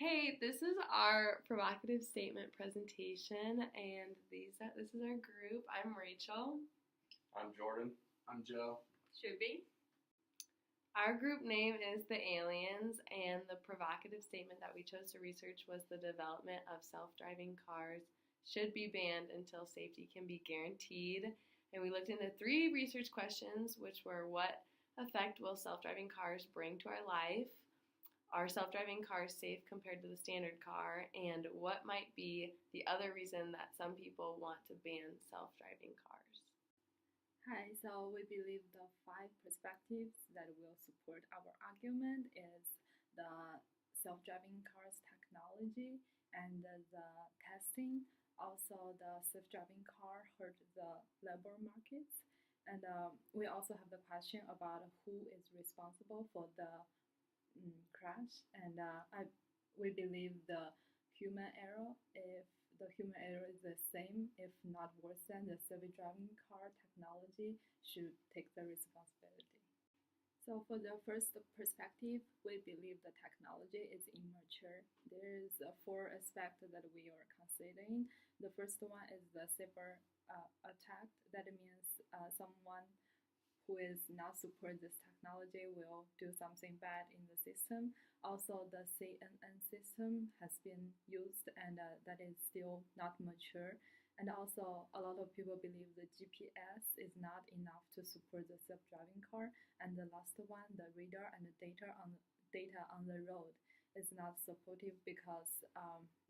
Hey, this is our provocative statement presentation, and this is our group. I'm Rachel. I'm Jordan. I'm Joe. Should be. Our group name is The Aliens, and the provocative statement that we chose to research was the development of self-driving cars should be banned until safety can be guaranteed. And we looked into 3 research questions, which were what effect will self-driving cars bring to our life? Are self-driving cars safe compared to the standard car? And what might be the other reason that some people want to ban self-driving cars? Hi, so we believe the 5 perspectives that will support our argument is the self-driving cars technology and the testing. Also, the self-driving car hurt the labor markets. And we also have the question about who is responsible for the crash. And we believe the human error, if the human error is the same, if not worse than the self-driving car technology, should take the responsibility. So for the first perspective, we believe the technology is immature. There is 4 aspects that we are considering. The first one is the cyber attack. That means someone who is not support this technology will do something bad in the system. Also, the CNN system has been used and that is still not mature. And also, a lot of people believe the GPS is not enough to support the self-driving car. And the last one, the radar and the data on the road is not supportive because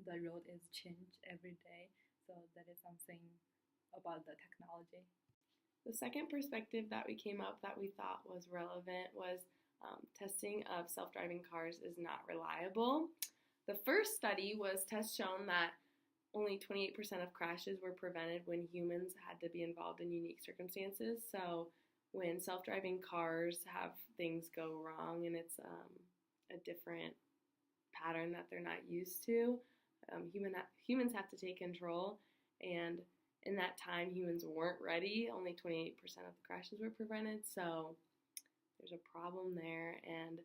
the road is changed every day. So that is something about the technology. The second perspective that we came up that we thought was relevant was testing of self-driving cars is not reliable. The first study was test shown that only 28% of crashes were prevented when humans had to be involved in unique circumstances. So when self-driving cars have things go wrong and it's a different pattern that they're not used to, humans have to take control, and in that time, humans weren't ready. Only 28% of the crashes were prevented, so there's a problem there, and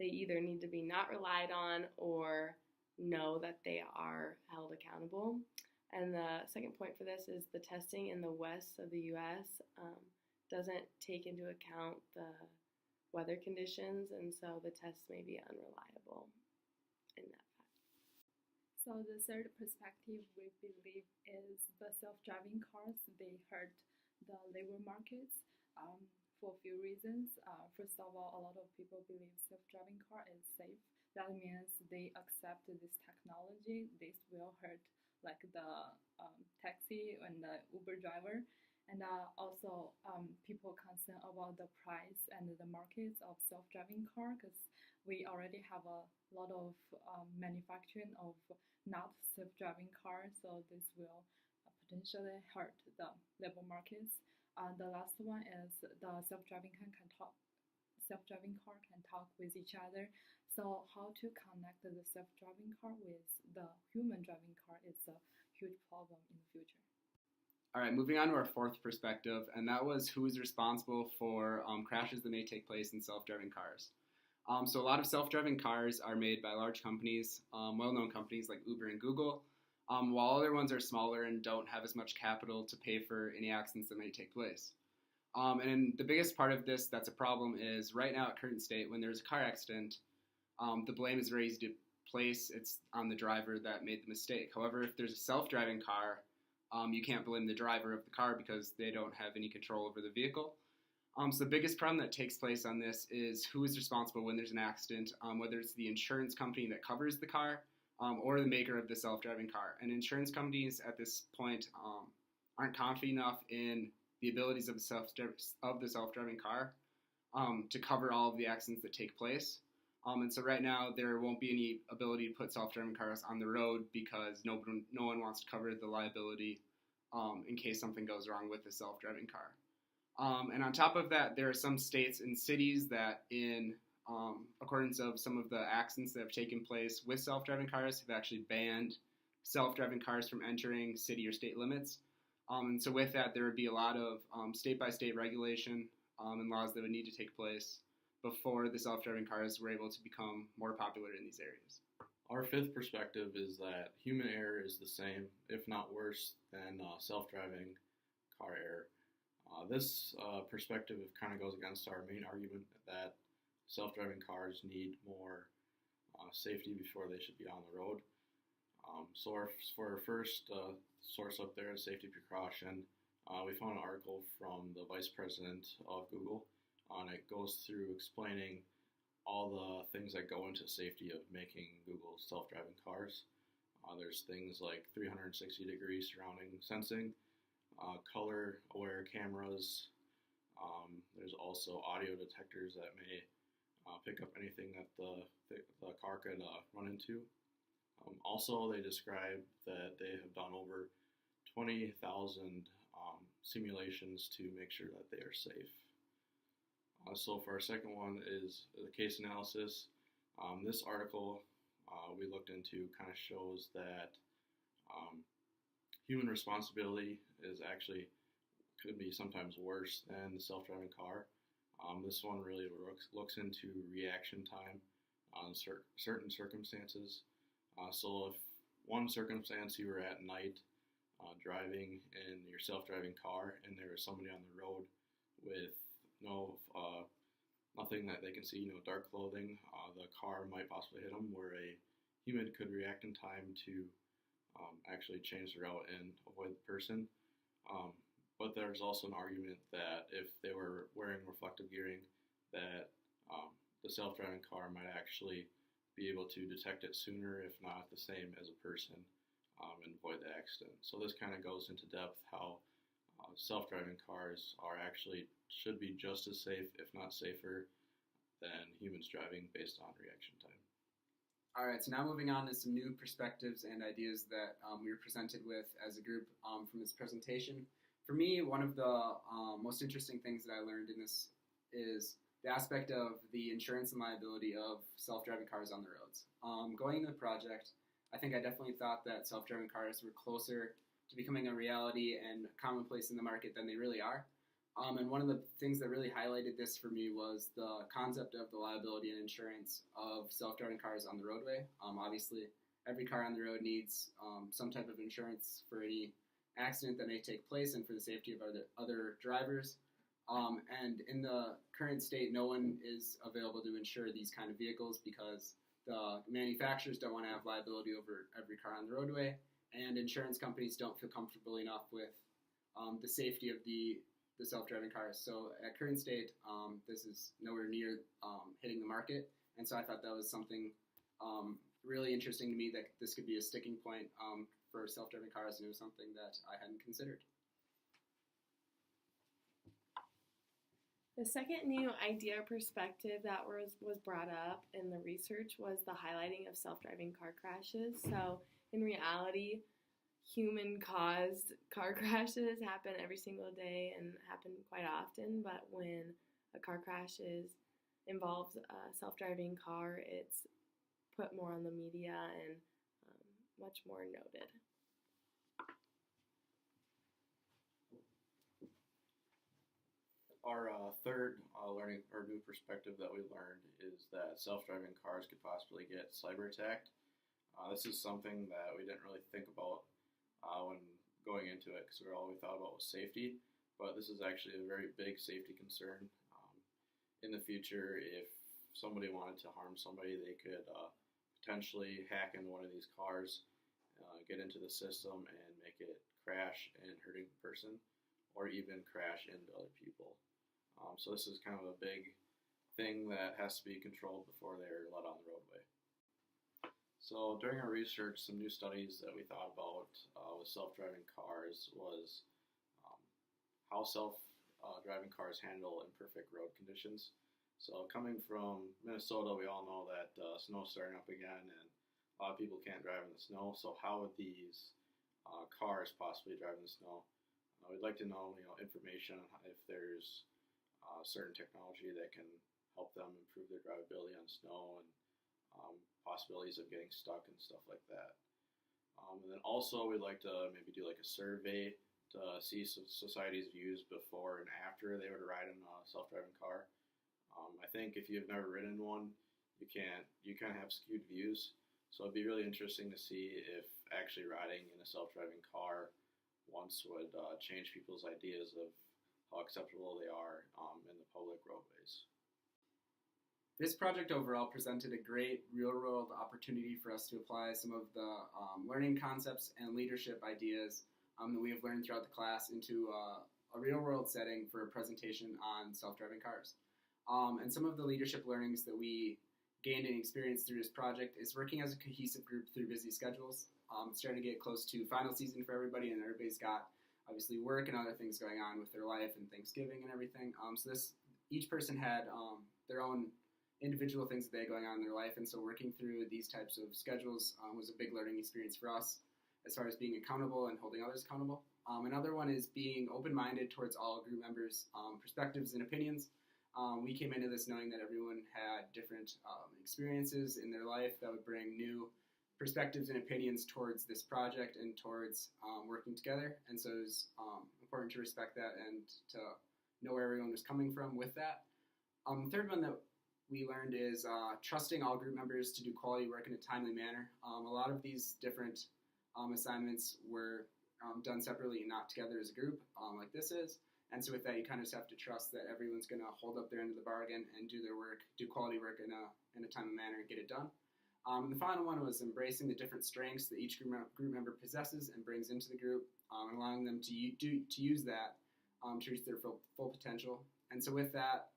they either need to be not relied on or know that they are held accountable. And the second point for this is the testing in the west of the U.S. Doesn't take into account the weather conditions, and so the tests may be unreliable in that fact. So the third perspective we believe is the self-driving cars. They hurt the labor markets for a few reasons. First of all, a lot of people believe self-driving car is safe. That means they accept this technology. This will hurt like the taxi and the Uber driver. And also people concerned about the price and the markets of self-driving car because we already have a lot of manufacturing of not self-driving cars, so this will potentially hurt the labor markets. The last one is the self-driving car can talk. Self-driving car can talk with each other. So how to connect the self-driving car with the human driving car is a huge problem in the future. All right, moving on to our fourth perspective, and that was who is responsible for crashes that may take place in self-driving cars. So a lot of self-driving cars are made by large companies, well-known companies like Uber and Google, while other ones are smaller and don't have as much capital to pay for any accidents that may take place. And the biggest part of this that's a problem is right now at current state, when there's a car accident, the blame is very easy to place. It's on the driver that made the mistake. However, if there's a self-driving car, you can't blame the driver of the car because they don't have any control over the vehicle. So the biggest problem that takes place on this is who is responsible when there's an accident, whether it's the insurance company that covers the car or the maker of the self-driving car. And insurance companies at this point aren't confident enough in the abilities of the self-driving car to cover all of the accidents that take place. And so right now there won't be any ability to put self-driving cars on the road because no one wants to cover the liability in case something goes wrong with the self-driving car. And on top of that, there are some states and cities that in accordance of some of the accidents that have taken place with self-driving cars have actually banned self-driving cars from entering city or state limits. And so with that, there would be a lot of state-by-state regulation and laws that would need to take place before the self-driving cars were able to become more popular in these areas. Our fifth perspective is that human error is the same, if not worse, than self-driving car error. This perspective kind of goes against our main argument that self-driving cars need more safety before they should be on the road. For our first source up there, safety precaution, we found an article from the vice president of Google, and it goes through explaining all the things that go into safety of making Google self-driving cars. There's things like 360-degree surrounding sensing, color-aware cameras. There's also audio detectors that may pick up anything that the car could run into. Also, they describe that they have done over 20,000 simulations to make sure that they are safe. So for our second one is the case analysis. This article we looked into kind of shows that human responsibility is actually could be sometimes worse than the self-driving car. This one really looks into reaction time on certain circumstances. So if one circumstance you were at night driving in your self-driving car and there was somebody on the road with nothing that they can see, dark clothing, the car might possibly hit them, where a human could react in time to actually change the route and avoid the person. But there's also an argument that if they were wearing reflective gearing, that the self-driving car might actually be able to detect it sooner, if not the same as a person, and avoid the accident. So this kind of goes into depth how self-driving cars should be just as safe, if not safer, than humans driving based on reaction time. All right, so now moving on to some new perspectives and ideas that we were presented with as a group from this presentation. For me, one of the most interesting things that I learned in this is the aspect of the insurance and liability of self-driving cars on the roads. Going into the project, I think I definitely thought that self-driving cars were closer to becoming a reality and commonplace in the market than they really are. And one of the things that really highlighted this for me was the concept of the liability and insurance of self-driving cars on the roadway. Obviously, every car on the road needs some type of insurance for any accident that may take place and for the safety of other drivers. And in the current state, no one is available to insure these kind of vehicles because the manufacturers don't want to have liability over every car on the roadway, and insurance companies don't feel comfortable enough with the safety of the self-driving cars. So at current state, this is nowhere near hitting the market, and so I thought that was something really interesting to me, that this could be a sticking point for self-driving cars, and it was something that I hadn't considered. The second new idea or perspective that was brought up in the research was the highlighting of self-driving car crashes. So in reality, human-caused car crashes happen every single day and happen quite often, but when a car crash involves a self-driving car, it's put more on the media and much more noted. Our third learning or new perspective that we learned is that self-driving cars could possibly get cyber attacked. This is something that we didn't really think about when going into it, because all we thought about was safety, but this is actually a very big safety concern. In the future, if somebody wanted to harm somebody, they could potentially hack into one of these cars, get into the system and make it crash and hurting the person, or even crash into other people. So this is kind of a big thing that has to be controlled before they're let on the roadway. So during our research, some new studies that we thought about with self-driving cars was how self-driving cars handle imperfect road conditions. So coming from Minnesota, we all know that snow's starting up again, and a lot of people can't drive in the snow. So how would these cars possibly drive in the snow? We'd like to know, information on if there's certain technology that can help them improve their drivability on snow, and possibilities of getting stuck and stuff like that. And then also we'd like to maybe do like a survey to see society's views before and after they would ride in a self-driving car. I think if you've never ridden one, you kind of have skewed views. So it'd be really interesting to see if actually riding in a self-driving car once would change people's ideas of how acceptable they are in the public roadways. This project overall presented a great real-world opportunity for us to apply some of the learning concepts and leadership ideas that we have learned throughout the class into a real-world setting for a presentation on self-driving cars. And some of the leadership learnings that we gained and experienced through this project is working as a cohesive group through busy schedules. It's starting to get close to final season for everybody, and everybody's got obviously work and other things going on with their life and Thanksgiving and everything. So each person had their own individual things that they had going on in their life, and so working through these types of schedules was a big learning experience for us as far as being accountable and holding others accountable. Another one is being open-minded towards all group members' perspectives and opinions. We came into this knowing that everyone had different experiences in their life that would bring new perspectives and opinions towards this project and towards working together, and so it was important to respect that and to know where everyone was coming from with that. The third one that we learned is trusting all group members to do quality work in a timely manner. A lot of these different assignments were done separately and not together as a group, like this is. And so with that, you kind of just have to trust that everyone's going to hold up their end of the bargain and do their work, do quality work in a timely manner and get it done. And the final one was embracing the different strengths that each group member possesses and brings into the group, and allowing them to use that to reach their full potential. And so with that,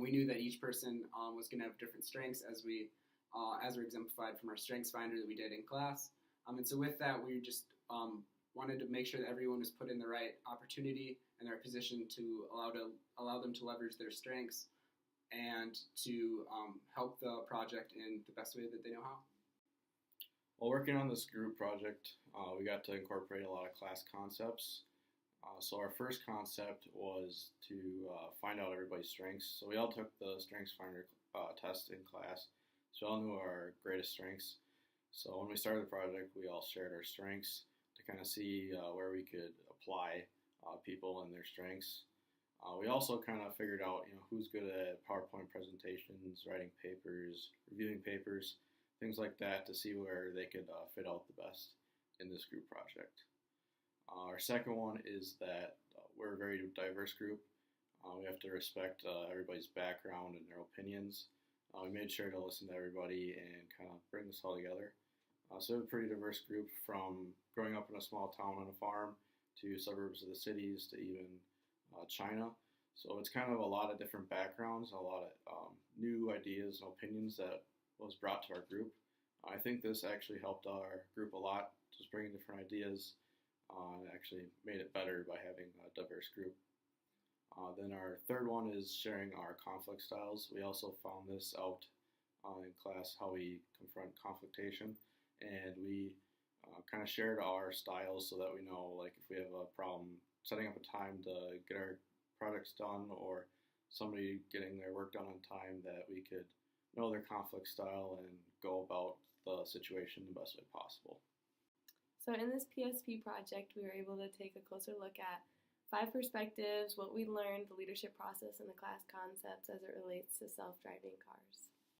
we knew that each person was going to have different strengths as were exemplified from our strengths finder that we did in class. And so with that, we just wanted to make sure that everyone was put in the right opportunity and their position to allow them to leverage their strengths and to help the project in the best way that they know how. While working on this group project, we got to incorporate a lot of class concepts. So our first concept was to find out everybody's strengths. So we all took the Strengths Finder test in class, so we all knew our greatest strengths. So when we started the project, we all shared our strengths to kind of see where we could apply people and their strengths. We also kind of figured out, who's good at PowerPoint presentations, writing papers, reviewing papers, things like that, to see where they could fit out the best in this group project. Our second one is that we're a very diverse group. We have to respect everybody's background and their opinions. We made sure to listen to everybody and kind of bring this all together. So we have a pretty diverse group, from growing up in a small town on a farm to suburbs of the cities to even China. So it's kind of a lot of different backgrounds, a lot of new ideas and opinions that was brought to our group. I think this actually helped our group a lot, just bringing different ideas. And actually made it better by having a diverse group. Then our third one is sharing our conflict styles. We also found this out in class, how we confront conflictation, and we kind of shared our styles so that we know, like, if we have a problem setting up a time to get our projects done, or somebody getting their work done on time, that we could know their conflict style and go about the situation the best way possible. So in this PSP project, we were able to take a closer look at 5 perspectives, what we learned, the leadership process, and the class concepts as it relates to self-driving cars.